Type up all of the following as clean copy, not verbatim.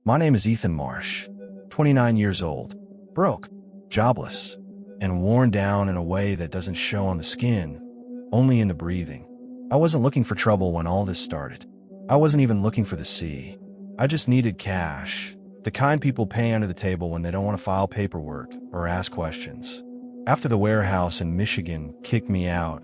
My name is Ethan Marsh, 29 years old, broke, jobless, and worn down in a way that doesn't show on the skin, only in the breathing. I wasn't looking for trouble when all this started. I wasn't even looking for the sea. I just needed cash, the kind people pay under the table when they don't want to file paperwork or ask questions. After the warehouse in Michigan kicked me out,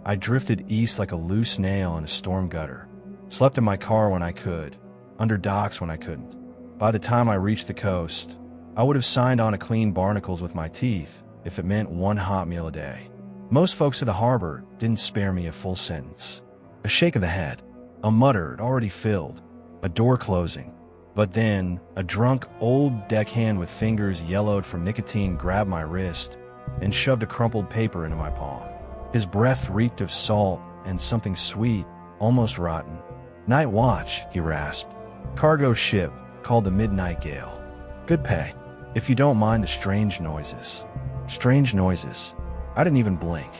I drifted east like a loose nail in a storm gutter. Slept in my car when I could, under docks when I couldn't. By the time I reached the coast, I would have signed on to clean barnacles with my teeth if it meant one hot meal a day. Most folks at the harbor didn't spare me a full sentence. A shake of the head, a muttered already filled, a door closing. But then, a drunk old deckhand with fingers yellowed from nicotine grabbed my wrist and shoved a crumpled paper into my palm. His breath reeked of salt and something sweet, almost rotten. "Night watch," he rasped. "Cargo ship called the Midnight Gale. Good pay, if you don't mind the strange noises." Strange noises. I didn't even blink.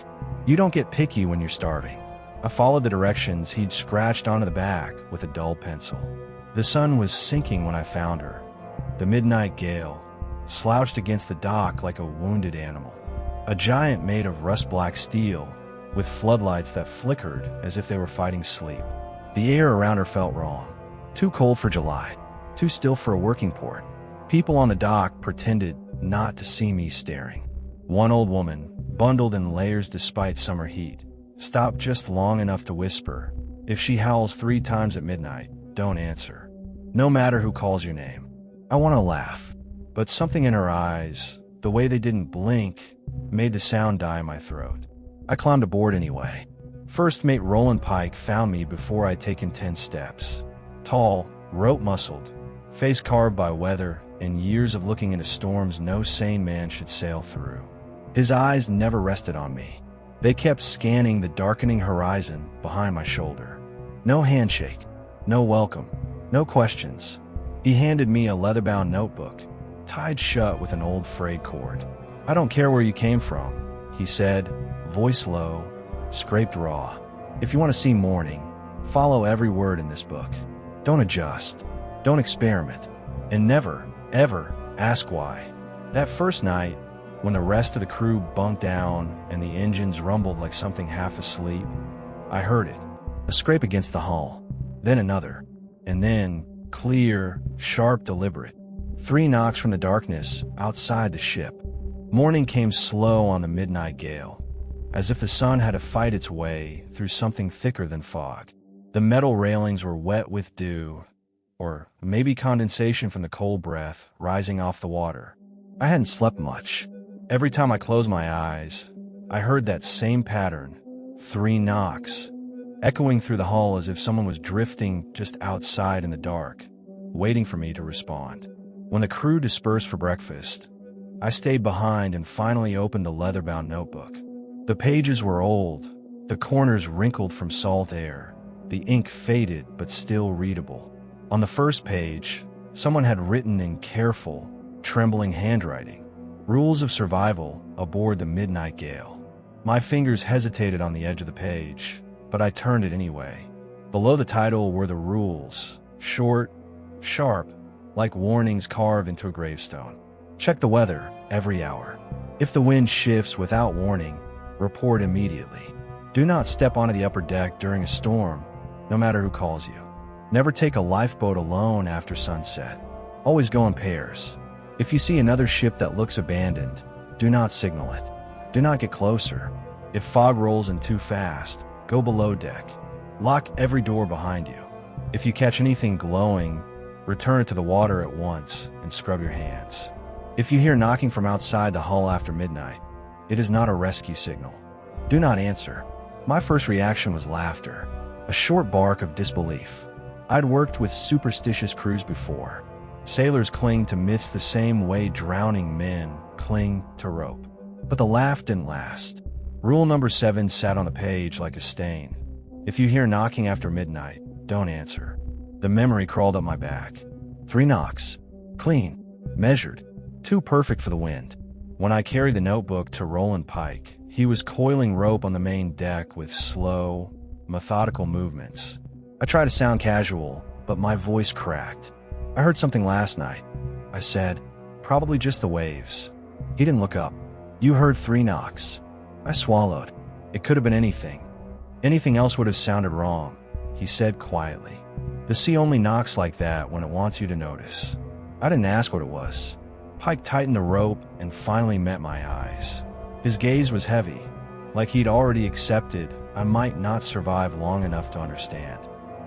You don't get picky when you're starving. I followed the directions he'd scratched onto the back with a dull pencil. The sun was sinking when I found her. The Midnight Gale, slouched against the dock like a wounded animal. A giant made of rust-black steel, with floodlights that flickered as if they were fighting sleep. The air around her felt wrong. Too cold for July. Too still for a working port. People on the dock pretended not to see me staring. One old woman, bundled in layers despite summer heat, stopped just long enough to whisper, "If she howls 3 times at midnight, don't answer. No matter who calls your name." I want to laugh, but something in her eyes, the way they didn't blink, made the sound die in my throat. I climbed aboard anyway. First mate Roland Pike found me before I'd taken 10 steps. Tall, rope-muscled, face carved by weather and years of looking into storms no sane man should sail through. His eyes never rested on me. They kept scanning the darkening horizon behind my shoulder. No handshake, no welcome, no questions. He handed me a leather-bound notebook, tied shut with an old frayed cord. "I don't care where you came from," he said, voice low, scraped raw. "If you want to see morning, follow every word in this book. Don't adjust, don't experiment, and never, ever ask why." That first night, when the rest of the crew bunked down and the engines rumbled like something half asleep, I heard it. A scrape against the hull, then another, and then, clear, sharp, deliberate. 3 knocks from the darkness outside the ship. Morning came slow on the Midnight Gale, as if the sun had to fight its way through something thicker than fog. The metal railings were wet with dew, or maybe condensation from the cold breath rising off the water. I hadn't slept much. Every time I closed my eyes, I heard that same pattern, 3 knocks, echoing through the hull as if someone was drifting just outside in the dark, waiting for me to respond. When the crew dispersed for breakfast, I stayed behind and finally opened the leather-bound notebook. The pages were old, the corners wrinkled from salt air, the ink faded but still readable. On the first page, someone had written in careful, trembling handwriting, "Rules of survival aboard the Midnight Gale." My fingers hesitated on the edge of the page, but I turned it anyway. Below the title were the rules, short, sharp, like warnings carved into a gravestone. Check the weather every hour. If the wind shifts without warning, report immediately. Do not step onto the upper deck during a storm, no matter who calls you. Never take a lifeboat alone after sunset. Always go in pairs. If you see another ship that looks abandoned, do not signal it. Do not get closer. If fog rolls in too fast, go below deck. Lock every door behind you. If you catch anything glowing, return it to the water at once and scrub your hands. If you hear knocking from outside the hull after midnight, it is not a rescue signal. Do not answer. My first reaction was laughter, a short bark of disbelief. I'd worked with superstitious crews before. Sailors cling to myths the same way drowning men cling to rope. But the laugh didn't last. Rule number 7 sat on the page like a stain. If you hear knocking after midnight, don't answer. The memory crawled up my back. 3 knocks. Clean. Measured. Too perfect for the wind. When I carried the notebook to Roland Pike, he was coiling rope on the main deck with slow, methodical movements. I tried to sound casual, but my voice cracked. I heard something last night, I said. Probably just the waves. He didn't look up. You heard 3 knocks. I swallowed. It could have been anything. Anything else would have sounded wrong, he said quietly. The sea only knocks like that when it wants you to notice. I didn't ask what it was. Pike tightened the rope and finally met my eyes. His gaze was heavy, like he'd already accepted I might not survive long enough to understand.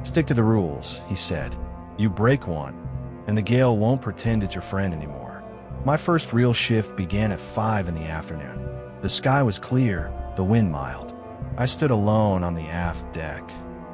Stick to the rules, he said. You break one, and the gale won't pretend it's your friend anymore. My first real shift began at 5 in the afternoon. The sky was clear, the wind mild. I stood alone on the aft deck,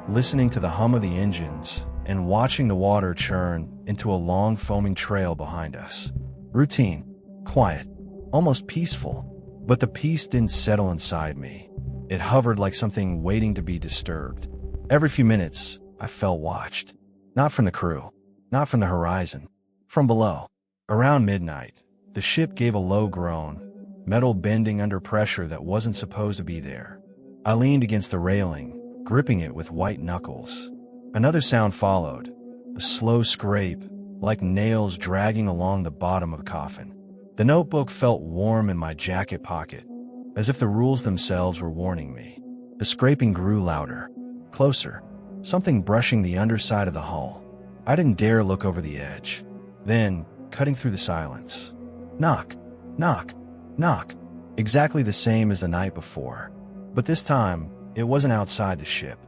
listening to the hum of the engines and watching the water churn into a long foaming trail behind us. Routine, quiet, almost peaceful, but the peace didn't settle inside me. It hovered like something waiting to be disturbed. Every few minutes, I felt watched. Not from the crew, not from the horizon, from below. Around midnight, the ship gave a low groan, metal bending under pressure that wasn't supposed to be there. I leaned against the railing, gripping it with white knuckles. Another sound followed, a slow scrape, like nails dragging along the bottom of a coffin. The notebook felt warm in my jacket pocket, as if the rules themselves were warning me. The scraping grew louder, closer, something brushing the underside of the hull. I didn't dare look over the edge. Then, cutting through the silence, knock, knock, knock, exactly the same as the night before. But this time, it wasn't outside the ship.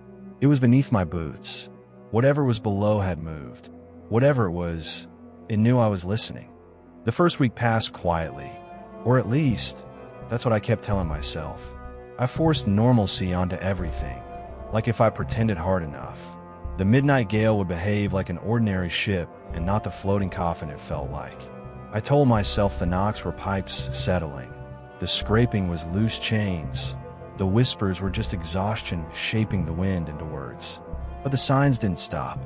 It was beneath my boots. Whatever was below had moved. Whatever it was, it knew I was listening. The first week passed quietly, or at least, that's what I kept telling myself. I forced normalcy onto everything, like if I pretended hard enough, the Midnight Gale would behave like an ordinary ship and not the floating coffin it felt like. I told myself the knocks were pipes settling. The scraping was loose chains. The whispers were just exhaustion shaping the wind into words. But the signs didn't stop.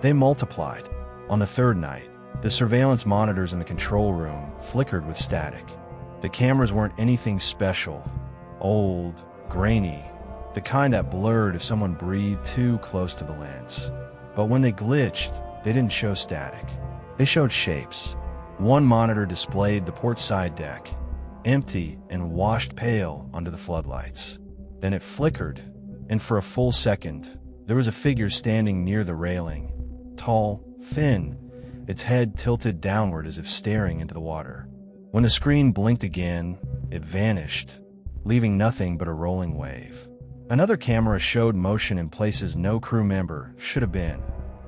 They multiplied. On the third night, the surveillance monitors in the control room flickered with static. The cameras weren't anything special. Old, grainy, the kind that blurred if someone breathed too close to the lens. But when they glitched, they didn't show static. They showed shapes. One monitor displayed the port side deck, empty and washed pale under the floodlights. Then it flickered, and for a full second, there was a figure standing near the railing. Tall, thin, its head tilted downward as if staring into the water. When the screen blinked again, it vanished, leaving nothing but a rolling wave. Another camera showed motion in places no crew member should have been.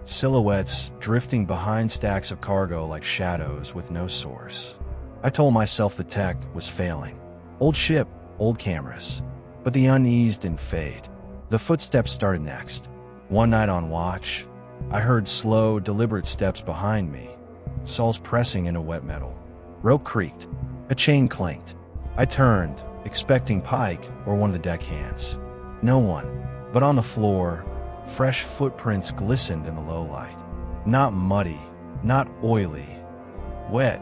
Silhouettes drifting behind stacks of cargo like shadows with no source. I told myself the tech was failing. Old ship, old cameras. But the unease didn't fade. The footsteps started next. One night on watch, I heard slow, deliberate steps behind me, soles pressing into wet metal. Rope creaked. A chain clanked. I turned, expecting Pike or one of the deckhands. No one. But on the floor, fresh footprints glistened in the low light. Not muddy, not oily. Wet,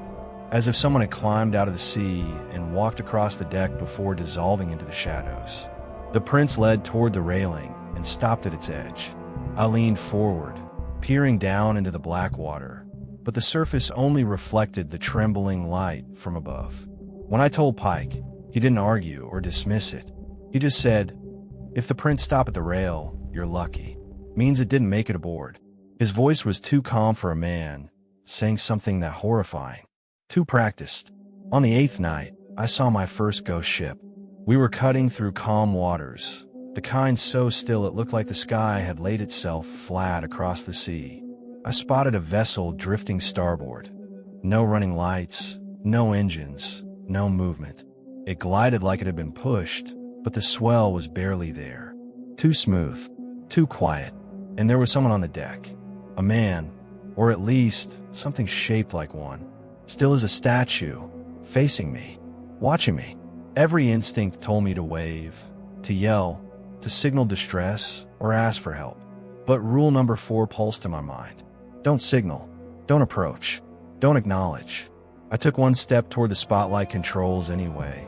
as if someone had climbed out of the sea and walked across the deck before dissolving into the shadows. The prints led toward the railing and stopped at its edge. I leaned forward, peering down into the black water, but the surface only reflected the trembling light from above. When I told Pike, he didn't argue or dismiss it. He just said, "If the prints stop at the rail, you're lucky. Means it didn't make it aboard." His voice was too calm for a man, saying something that horrifying. Too practiced. On the 8th night, I saw my first ghost ship. We were cutting through calm waters, the kind so still it looked like the sky had laid itself flat across the sea. I spotted a vessel drifting starboard. No running lights, no engines, no movement. It glided like it had been pushed, but the swell was barely there. Too smooth, too quiet, and there was someone on the deck. A man, or at least something shaped like one, still as a statue, facing me, watching me. Every instinct told me to wave, to yell, to signal distress, or ask for help. But rule number 4 pulsed in my mind. Don't signal, don't approach, don't acknowledge. I took one step toward the spotlight controls anyway,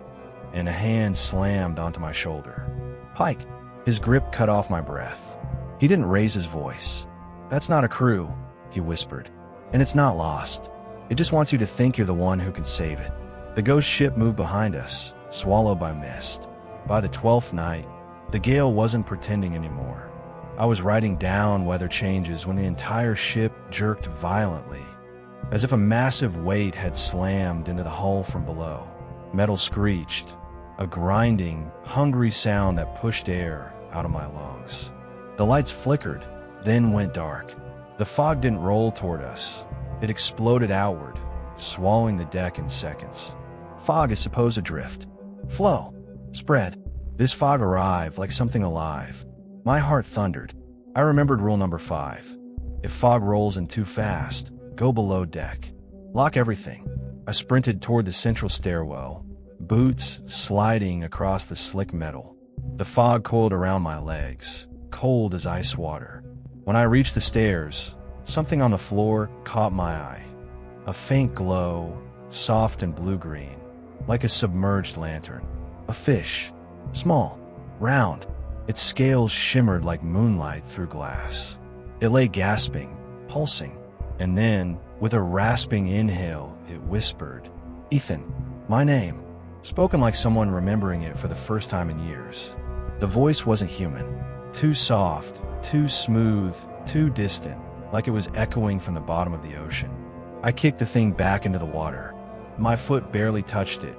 and a hand slammed onto my shoulder. Pike. His grip cut off my breath. He didn't raise his voice. "That's not a crew," he whispered. And it's not lost. It just wants you to think you're the one who can save it. The ghost ship moved behind us, swallowed by mist. By the 12th night, the gale wasn't pretending anymore. I was writing down weather changes when the entire ship jerked violently, as if a massive weight had slammed into the hull from below. Metal screeched, a grinding, hungry sound that pushed air out of my lungs. The lights flickered, then went dark. The fog didn't roll toward us. It exploded outward, swallowing the deck in seconds. Fog is supposed to drift, flow, spread. This fog arrived like something alive. My heart thundered. I remembered rule number 5. If fog rolls in too fast, go below deck. Lock everything. I sprinted toward the central stairwell, boots sliding across the slick metal. The fog coiled around my legs, cold as ice water. When I reached the stairs, something on the floor caught my eye. A faint glow, soft and blue-green, like a submerged lantern. A fish, small, round. Its scales shimmered like moonlight through glass. It lay gasping, pulsing, and then, with a rasping inhale, it whispered, "Ethan, my name," spoken like someone remembering it for the first time in years. The voice wasn't human. Too soft, too smooth, too distant, like it was echoing from the bottom of the ocean. I kicked the thing back into the water. My foot barely touched it,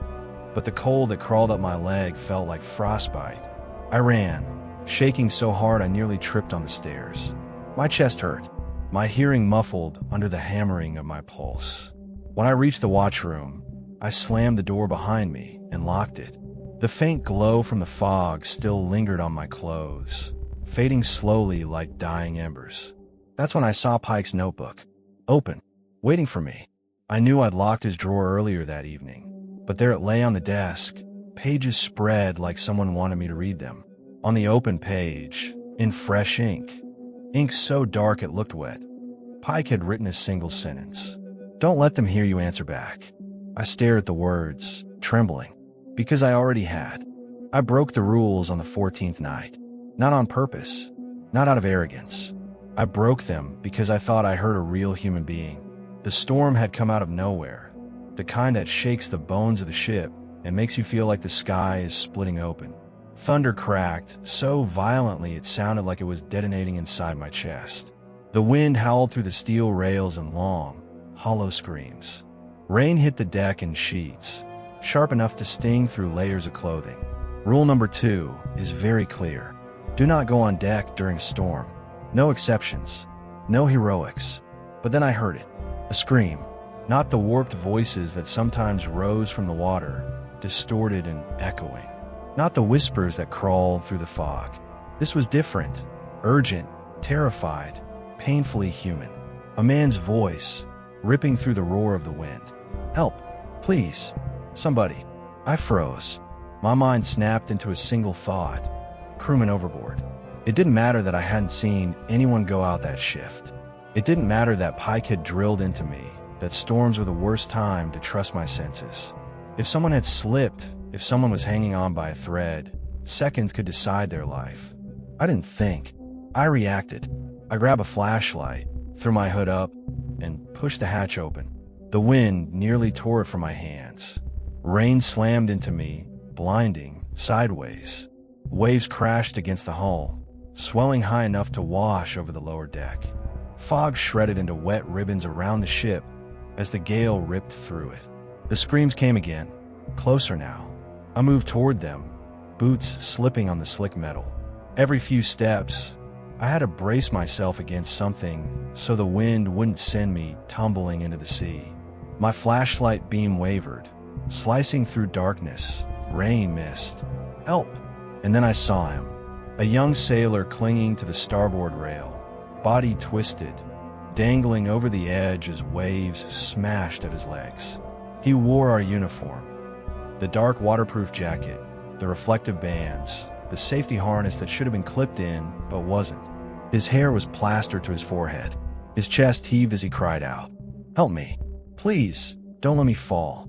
but the cold that crawled up my leg felt like frostbite. I ran, shaking so hard I nearly tripped on the stairs. My chest hurt, my hearing muffled under the hammering of my pulse. When I reached the watchroom, I slammed the door behind me and locked it. The faint glow from the fog still lingered on my clothes, fading slowly like dying embers. That's when I saw Pike's notebook, open, waiting for me. I knew I'd locked his drawer earlier that evening, but there it lay on the desk, pages spread like someone wanted me to read them. On the open page, in fresh ink so dark it looked wet, Pike had written a single sentence. "Don't let them hear you answer back." I stared at the words, trembling, because I already had. I broke the rules on the 14th night. Not on purpose, not out of arrogance. I broke them because I thought I heard a real human being. The storm had come out of nowhere, the kind that shakes the bones of the ship and makes you feel like the sky is splitting open. Thunder cracked so violently it sounded like it was detonating inside my chest. The wind howled through the steel rails in long, hollow screams. Rain hit the deck in sheets, sharp enough to sting through layers of clothing. Rule number 2 is very clear. Do not go on deck during a storm. No exceptions, no heroics. But then I heard it, a scream, not the warped voices that sometimes rose from the water, distorted and echoing. Not the whispers that crawled through the fog. This was different, urgent, terrified, painfully human. A man's voice, ripping through the roar of the wind. "Help, please, somebody." I froze. My mind snapped into a single thought. Crewman overboard. It didn't matter that I hadn't seen anyone go out that shift. It didn't matter that Pike had drilled into me that storms were the worst time to trust my senses. If someone had slipped, if someone was hanging on by a thread, seconds could decide their life. I didn't think. I reacted. I grabbed a flashlight, threw my hood up, and pushed the hatch open. The wind nearly tore it from my hands. Rain slammed into me, blinding, sideways. Waves crashed against the hull, swelling high enough to wash over the lower deck. Fog shredded into wet ribbons around the ship as the gale ripped through it. The screams came again, closer now. I moved toward them, boots slipping on the slick metal. Every few steps, I had to brace myself against something so the wind wouldn't send me tumbling into the sea. My flashlight beam wavered, slicing through darkness, rain mist. "Help!" And then I saw him, a young sailor clinging to the starboard rail, body twisted, dangling over the edge as waves smashed at his legs. He wore our uniform, the dark waterproof jacket, the reflective bands, the safety harness that should have been clipped in but wasn't. His hair was plastered to his forehead. His chest heaved as he cried out, "Help me. Please, don't let me fall."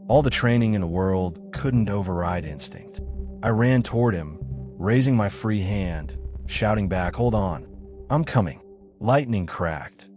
All the training in the world couldn't override instinct. I ran toward him, raising my free hand, shouting back, "Hold on, I'm coming." Lightning cracked.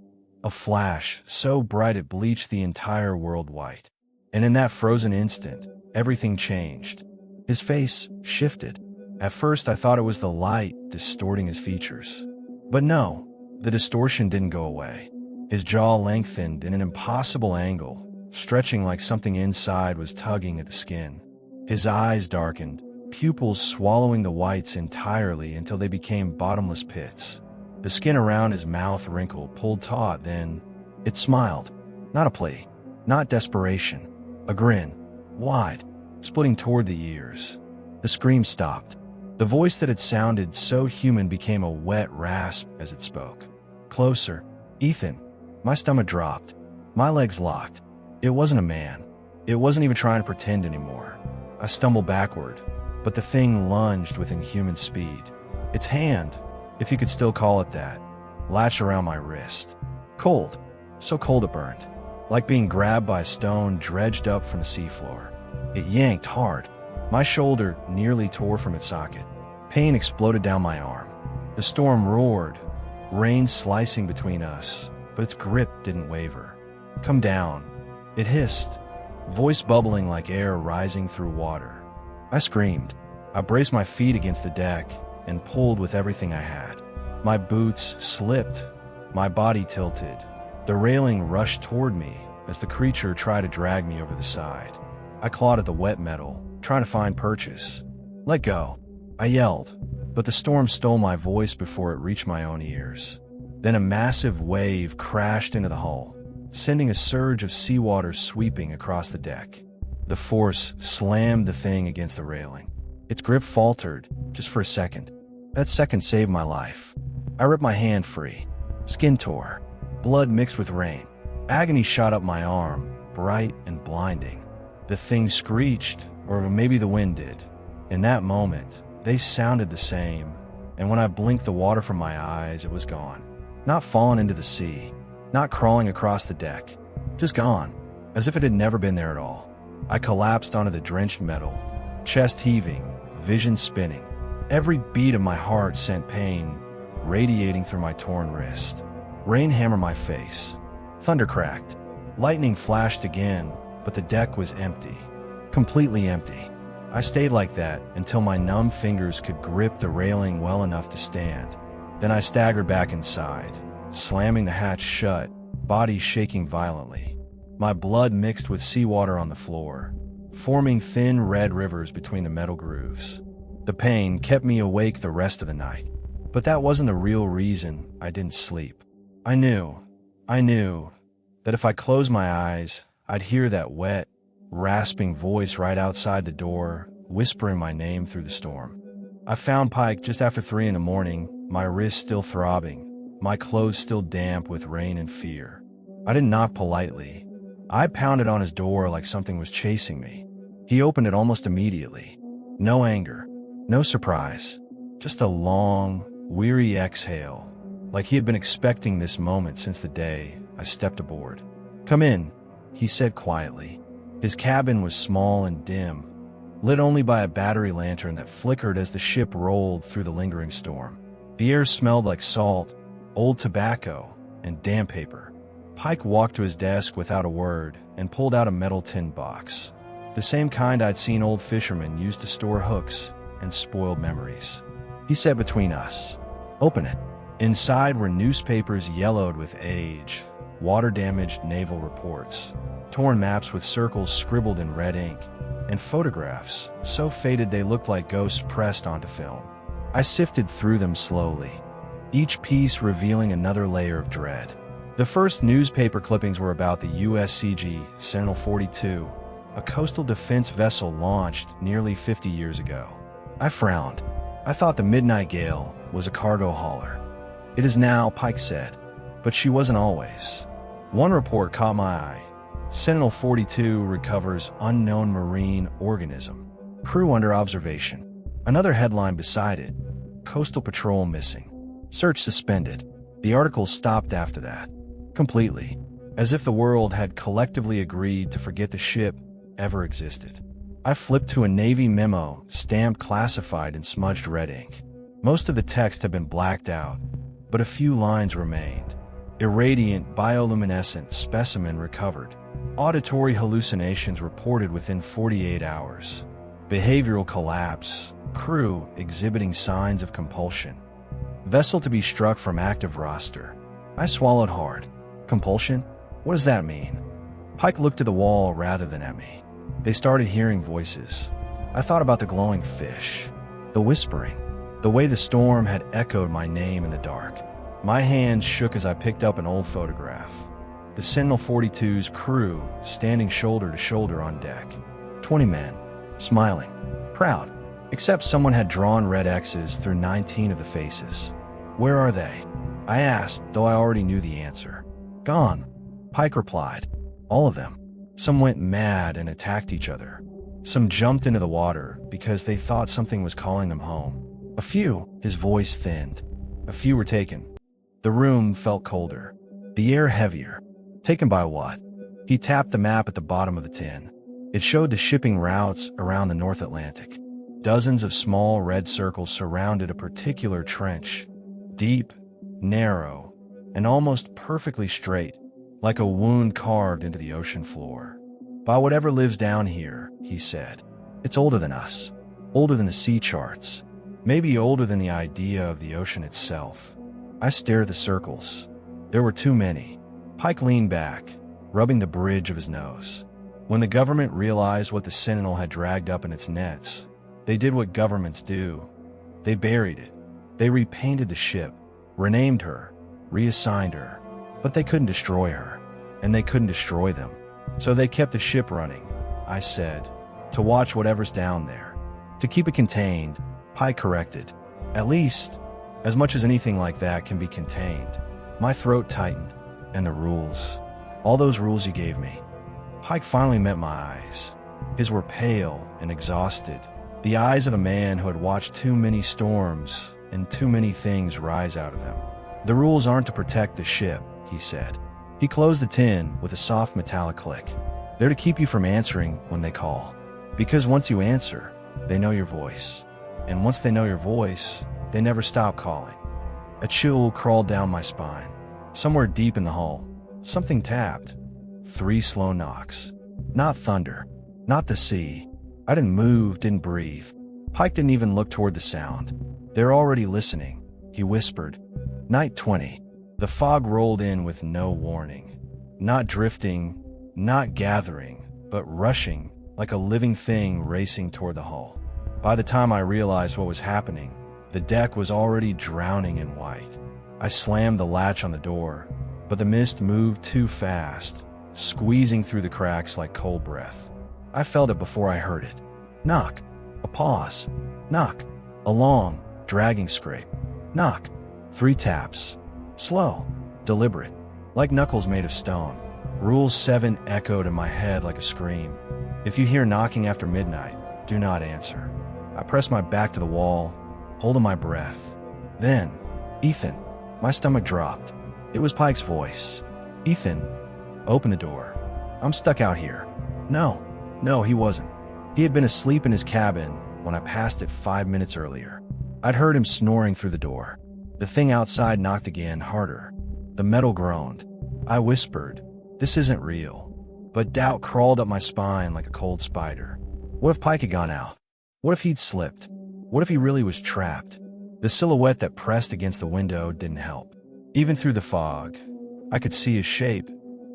A flash so bright it bleached the entire world white. And in that frozen instant, everything changed. His face shifted. At first, I thought it was the light distorting his features. But no, the distortion didn't go away. His jaw lengthened in an impossible angle, stretching like something inside was tugging at the skin. His eyes darkened, pupils swallowing the whites entirely until they became bottomless pits. The skin around his mouth wrinkled, pulled taut, then it smiled. Not a plea, not desperation. A grin, wide, splitting toward the ears. The scream stopped. The voice that had sounded so human became a wet rasp as it spoke. Closer. Ethan. My stomach dropped. My legs locked. It wasn't a man. It wasn't even trying to pretend anymore. I stumbled backward, but the thing lunged with inhuman speed. Its hand, if you could still call it that, latched around my wrist. Cold. So cold it burned. Like being grabbed by a stone dredged up from the seafloor. It yanked hard. My shoulder nearly tore from its socket. Pain exploded down my arm. The storm roared, rain slicing between us, but its grip didn't waver. Come down. It hissed, voice bubbling like air rising through water. I screamed. I braced my feet against the deck and pulled with everything I had. My boots slipped. My body tilted. The railing rushed toward me as the creature tried to drag me over the side. I clawed at the wet metal, trying to find purchase. Let go, I yelled, but the storm stole my voice before it reached my own ears. Then a massive wave crashed into the hull, sending a surge of seawater sweeping across the deck. The force slammed the thing against the railing. Its grip faltered, just for a second. That second saved my life. I ripped my hand free. Skin tore. Blood mixed with rain. Agony shot up my arm, bright and blinding. The thing screeched, or maybe the wind did. In that moment, they sounded the same, and when I blinked the water from my eyes, it was gone. Not fallen into the sea, not crawling across the deck, just gone, as if it had never been there at all. I collapsed onto the drenched metal, chest heaving, vision spinning. Every beat of my heart sent pain radiating through my torn wrist. Rain hammered my face. Thunder cracked. Lightning flashed again, but the deck was empty. Completely empty. I stayed like that until my numb fingers could grip the railing well enough to stand. Then I staggered back inside, slamming the hatch shut, body shaking violently. My blood mixed with seawater on the floor, forming thin red rivers between the metal grooves. The pain kept me awake the rest of the night, but that wasn't the real reason I didn't sleep. I knew that if I closed my eyes, I'd hear that wet, rasping voice right outside the door, whispering my name through the storm. I found Pike just after 3 a.m, my wrist still throbbing, my clothes still damp with rain and fear. I didn't knock politely. I pounded on his door like something was chasing me. He opened it almost immediately. No anger, no surprise, just a long, weary exhale, like he had been expecting this moment since the day I stepped aboard. "Come in," he said quietly. His cabin was small and dim, lit only by a battery lantern that flickered as the ship rolled through the lingering storm. The air smelled like salt, old tobacco, and damp paper. Pike walked to his desk without a word and pulled out a metal tin box, the same kind I'd seen old fishermen use to store hooks and spoiled memories. He said between us, "Open it." Inside were newspapers yellowed with age, water-damaged naval reports, torn maps with circles scribbled in red ink, and photographs so faded they looked like ghosts pressed onto film. I sifted through them slowly, each piece revealing another layer of dread. The first newspaper clippings were about the USCG Sentinel 42, a coastal defense vessel launched nearly 50 years ago. I frowned. I thought the Midnight Gale was a cargo hauler. "It is now," Pike said, but she wasn't always. One report caught my eye. Sentinel 42 recovers unknown marine organism. Crew under observation. Another headline beside it, Coastal Patrol missing. Search suspended. The article stopped after that. Completely. As if the world had collectively agreed to forget the ship ever existed. I flipped to a Navy memo, stamped classified in smudged red ink. Most of the text had been blacked out, but a few lines remained. Irradiant bioluminescent specimen recovered. Auditory hallucinations reported within 48 hours. Behavioral collapse. Crew exhibiting signs of compulsion. Vessel to be struck from active roster. I swallowed hard. Compulsion? What does that mean? Pike looked to the wall rather than at me. They started hearing voices. I thought about the glowing fish, the whispering, the way the storm had echoed my name in the dark. My hand shook as I picked up an old photograph. The Sentinel 42's crew standing shoulder to shoulder on deck. 20 men, smiling, proud, except someone had drawn red X's through 19 of the faces. Where are they? I asked, though I already knew the answer. Gone, Pike replied. All of them. Some went mad and attacked each other. Some jumped into the water because they thought something was calling them home. A few, his voice thinned. A few were taken. The room felt colder. The air heavier. Taken by what? He tapped the map at the bottom of the tin. It showed the shipping routes around the North Atlantic. Dozens of small red circles surrounded a particular trench. Deep, narrow, and almost perfectly straight, like a wound carved into the ocean floor. By whatever lives down here, he said. It's older than us. Older than the sea charts. Maybe older than the idea of the ocean itself. I stared at the circles. There were too many. Pike leaned back, rubbing the bridge of his nose. When the government realized what the Sentinel had dragged up in its nets, they did what governments do. They buried it. They repainted the ship, renamed her, reassigned her. But they couldn't destroy her, and they couldn't destroy them. So they kept the ship running, I said, to watch whatever's down there. To keep it contained, Pike corrected. At least, as much as anything like that can be contained. My throat tightened. And the rules. All those rules you gave me. Pike finally met my eyes. His were pale and exhausted. The eyes of a man who had watched too many storms and too many things rise out of them. The rules aren't to protect the ship, he said. He closed the tin with a soft metallic click. They're to keep you from answering when they call. Because once you answer, they know your voice. And once they know your voice, they never stop calling. A chill crawled down my spine. Somewhere deep in the hull, something tapped. 3 slow knocks. Not thunder. Not the sea. I didn't move, didn't breathe. Pike didn't even look toward the sound. They're already listening, he whispered. Night 20. The fog rolled in with no warning. Not drifting, not gathering, but rushing, like a living thing racing toward the hull. By the time I realized what was happening, the deck was already drowning in white. I slammed the latch on the door, but the mist moved too fast, squeezing through the cracks like cold breath. I felt it before I heard it. Knock. A pause. Knock. A long, dragging scrape. Knock. 3 taps. Slow. Deliberate. Like knuckles made of stone. Rule 7 echoed in my head like a scream. If you hear knocking after midnight, do not answer. I pressed my back to the wall, holding my breath. Then, Ethan. My stomach dropped. It was Pike's voice. Ethan, open the door. I'm stuck out here. No, he wasn't. He had been asleep in his cabin when I passed it 5 minutes earlier. I'd heard him snoring through the door. The thing outside knocked again, harder. The metal groaned. I whispered, this isn't real. But doubt crawled up my spine like a cold spider. What if Pike had gone out? What if he'd slipped? What if he really was trapped? The silhouette that pressed against the window didn't help. Even through the fog, I could see his shape.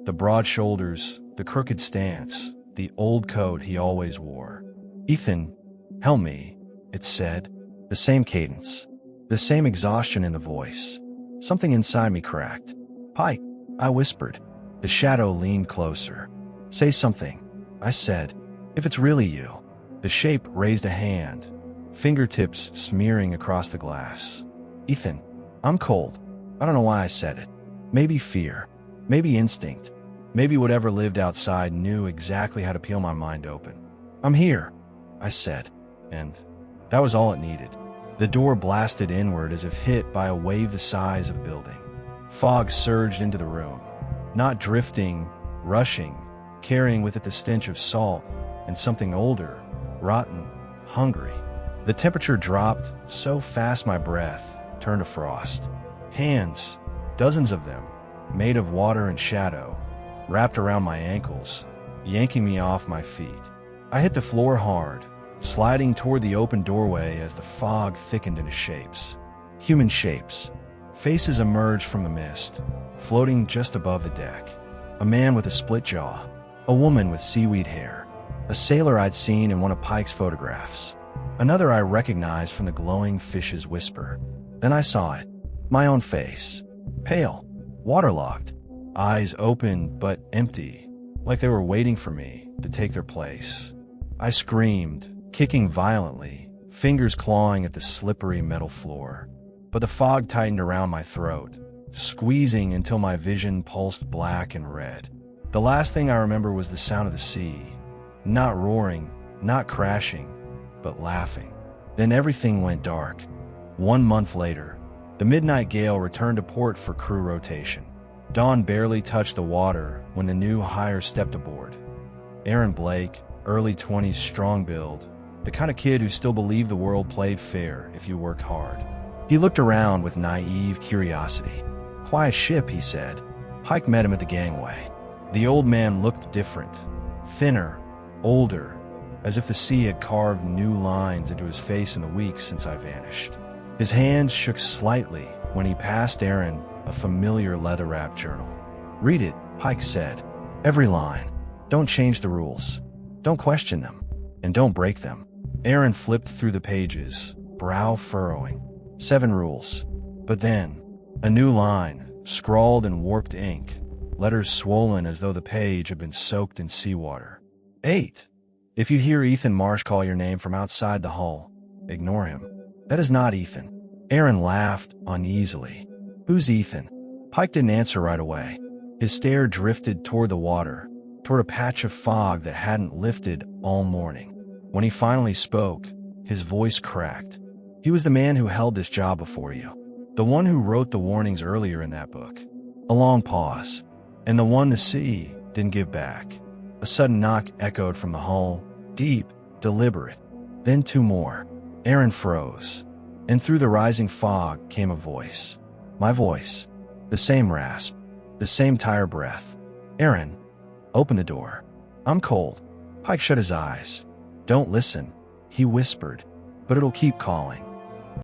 The broad shoulders, the crooked stance, the old coat he always wore. Ethan, help me, it said. The same cadence, the same exhaustion in the voice. Something inside me cracked. Pike, I whispered. The shadow leaned closer. Say something, I said. If it's really you. The shape raised a hand, fingertips smearing across the glass. Ethan, I'm cold. I don't know why I said it. Maybe fear. Maybe instinct. Maybe whatever lived outside knew exactly how to peel my mind open. I'm here, I said. And that was all it needed. The door blasted inward as if hit by a wave the size of a building. Fog surged into the room. Not drifting, rushing, carrying with it the stench of salt and something older, rotten, hungry. The temperature dropped so fast my breath turned to frost. Hands, dozens of them, made of water and shadow, wrapped around my ankles, yanking me off my feet. I hit the floor hard, sliding toward the open doorway as the fog thickened into shapes. Human shapes. Faces emerged from the mist, floating just above the deck. A man with a split jaw, a woman with seaweed hair, a sailor I'd seen in one of Pike's photographs, another I recognized from the glowing fish's whisper. Then I saw it, my own face, pale, waterlogged, eyes open but empty, like they were waiting for me to take their place. I screamed, kicking violently, fingers clawing at the slippery metal floor. But the fog tightened around my throat, squeezing until my vision pulsed black and red. The last thing I remember was the sound of the sea, not roaring, not crashing, but laughing. Then everything went dark. 1 month later, the Midnight Gale returned to port for crew rotation. Dawn barely touched the water when the new hire stepped aboard. Aaron Blake, early 20s, strong build, the kind of kid who still believed the world played fair if you worked hard. He looked around with naive curiosity. "Quiet ship," he said. Pike met him at the gangway. The old man looked different, thinner, older, as if the sea had carved new lines into his face in the weeks since I vanished. His hands shook slightly when he passed Aaron a familiar leather-wrapped journal. "Read it," Pike said. "Every line. Don't change the rules. Don't question them. And don't break them." Aaron flipped through the pages, brow furrowing. 7 rules. But then, a new line, scrawled in warped ink, letters swollen as though the page had been soaked in seawater. 8. If you hear Ethan Marsh call your name from outside the hull, ignore him. That is not Ethan. Aaron laughed uneasily. "Who's Ethan?" Pike didn't answer right away. His stare drifted toward the water, toward a patch of fog that hadn't lifted all morning. When he finally spoke, his voice cracked. "He was the man who held this job before you. The one who wrote the warnings earlier in that book." A long pause. "And the one the sea didn't give back." A sudden knock echoed from the hull, deep, deliberate. Then 2 more. Aaron froze. And through the rising fog came a voice. My voice. The same rasp. The same tired breath. "Aaron, open the door. I'm cold." Pike shut his eyes. "Don't listen," he whispered, "but it'll keep calling."